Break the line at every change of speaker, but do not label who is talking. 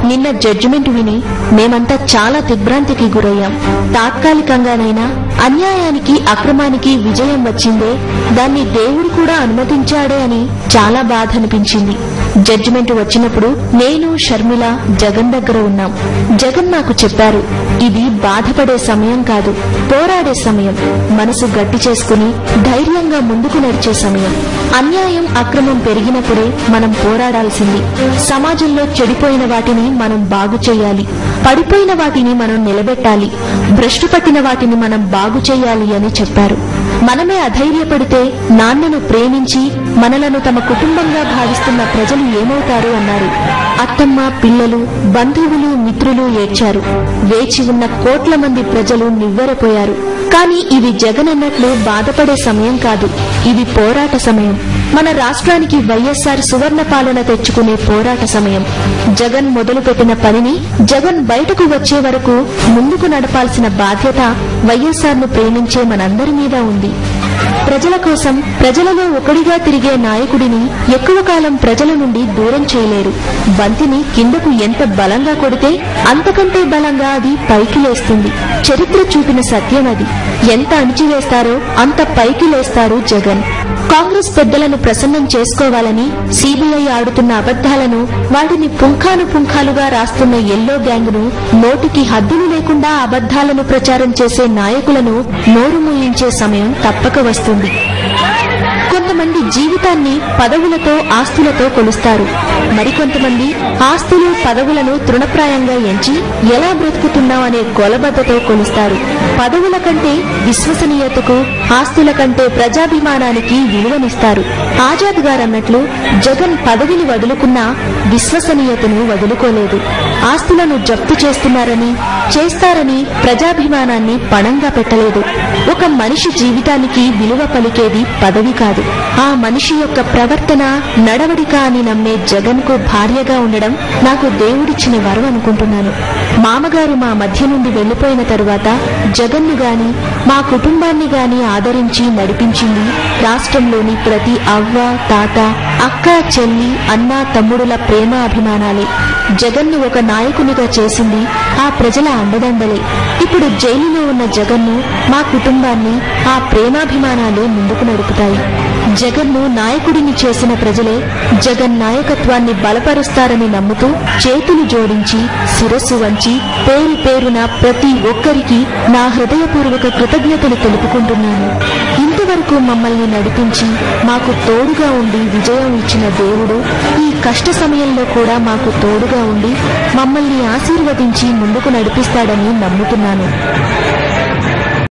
నిన్న జడ్జిమెంట్ విని మేమంతా చాలా దిగ్భ్రాంతికి గురయ్యాం. తాత్కాలికంగానైనా అన్యాయానికి అక్రమానికి విజయం వచ్చిందే, దాన్ని దేవుడు కూడా అనుమతించాడే అని చాలా బాధ అనిపించింది. జడ్జిమెంట్ వచ్చినప్పుడు నేను షర్మిల జగన్ దగ్గర ఉన్నాం. జగన్ నాకు చెప్పారు, ఇది బాధపడే సమయం కాదు, పోరాడే సమయం, మనసు గట్టి చేసుకుని ధైర్యంగా ముందుకు నడిచే సమయం. అన్యాయం అక్రమం పెరిగినప్పుడే మనం పోరాడాల్సింది. సమాజంలో చెడిపోయిన వాటిని మనం బాగు చేయాలి, పడిపోయిన వాటిని మనం నిలబెట్టాలి, భ్రష్టు పట్టిన వాటిని మనం బాగు చేయాలి అని చెప్పారు. మనమే అధైర్యపడితే నాన్నను ప్రేమించి మనలను తమ కుటుంబంగా భావిస్తున్న ప్రజలు ఏమవుతారు అన్నారు. అత్తమ్మ, పిల్లలు, బంధువులు, మిత్రులు ఏడ్చారు. వేచి ఉన్న కోట్ల మంది ప్రజలు నివ్వెరపోయారు. కానీ ఇది జగన్ అన్నట్లు బాధపడే సమయం కాదు, ఇది పోరాట సమయం. మన రాష్ట్రానికి వైఎస్ఆర్ సువర్ణ పాలన తెచ్చుకునే పోరాట సమయం. జగన్ మొదలుపెట్టిన పనిని జగన్ బయటకు వచ్చే వరకు ముందుకు నడపాల్సిన బాధ్యత వైఎస్ఆర్ ను ప్రేమించే మనందరి మీద ఉంది. ప్రజల కోసం ప్రజలలో ఒకడిగా తిరిగే నాయకుడిని ఎక్కువ కాలం ప్రజల నుండి దూరం చేయలేరు. బంతిని కిందకు ఎంత బలంగా కొడితే అంతకంటే బలంగా అది పైకి లేస్తుంది. చరిత్ర చూపిన సత్యం అది. ఎంత అణిచివేస్తారో అంత పైకి లేస్తారు జగన్. కాంగ్రెస్ పెద్దలను ప్రసన్నం చేసుకోవాలని సీబీఐ ఆడుతున్న అబద్దాలను, వాటిని పుంఖానుపుంఖాలుగా రాస్తున్న ఎల్లో గ్యాంగ్ ను, నోటికి హద్దులు లేకుండా అబద్దాలను ప్రచారం చేసే నాయకులను నోరు మూయించే సమయం తప్పక వస్తుంది. కొంతమంది జీవితాన్ని పదవులతో, ఆస్తులతో కొలుస్తారు. మరికొంతమంది ఆస్తులు, పదవులను తృణప్రాయంగా ఎంచి ఎలా బ్రతుకుతున్నాం అనే గొలబద్దతో కొలుస్తారు. పదవుల కంటే విశ్వసనీయతకు, ఆస్తుల కంటే ప్రజాభిమానానికి విలువనిస్తారు. ఆజాద్ గారన్నట్లు జగన్ పదవిని వదులుకున్నా విశ్వసనీయతను వదులుకోలేదు. ఆస్తులను జప్తు చేస్తారని ప్రజాభిమానాన్ని పణంగా పెట్టలేదు. ఒక మనిషి జీవితానికి విలువ పలికేది పదవి కాదు, ఆ మనిషి యొక్క ప్రవర్తన, నడవడిక అని నమ్మే జగన్ కు భార్యగా ఉండడం నాకు దేవుడిచ్చిన వరం అనుకుంటున్నాను. మామగారు మా మధ్య నుండి వెళ్లిపోయిన తరువాత జగన్ను గాని మా కుటుంబాన్ని గాని ఆదరించి నడిపించింది రాష్ట్రంలోని ప్రతి అవ్వ, తాత, అక్క, చెల్లి, అన్న, తమ్ముడుల ప్రేమ అభిమానాలే. జగన్ను ఒక నాయకునిగా చేసింది ఆ ప్రజల అండదండలే. ఇప్పుడు జైలులో ఉన్న జగన్ను, మా కుటుంబాన్ని ఆ ప్రేమాభిమానాలే ముందుకు నడుపుతాయి. జగన్ను నాయకుడిని చేసిన ప్రజలే జగన్ నాయకత్వాన్ని బలపరుస్తారని నమ్ముతూ చేతులు జోడించి, శిరస్సు వంచి, పేరు పేరున ప్రతి ఒక్కరికి నా హృదయపూర్వక కృతజ్ఞతలు తెలుపుకుంటున్నాను. ఇంతవరకు మమ్మల్ని నడిపించి మాకు తోడుగా ఉండి విజయం ఇచ్చిన దేవుడు ఈ కష్ట సమయంలో కూడా మాకు తోడుగా ఉండి మమ్మల్ని ఆశీర్వదించి ముందుకు నడిపిస్తాడని నమ్ముతున్నాను.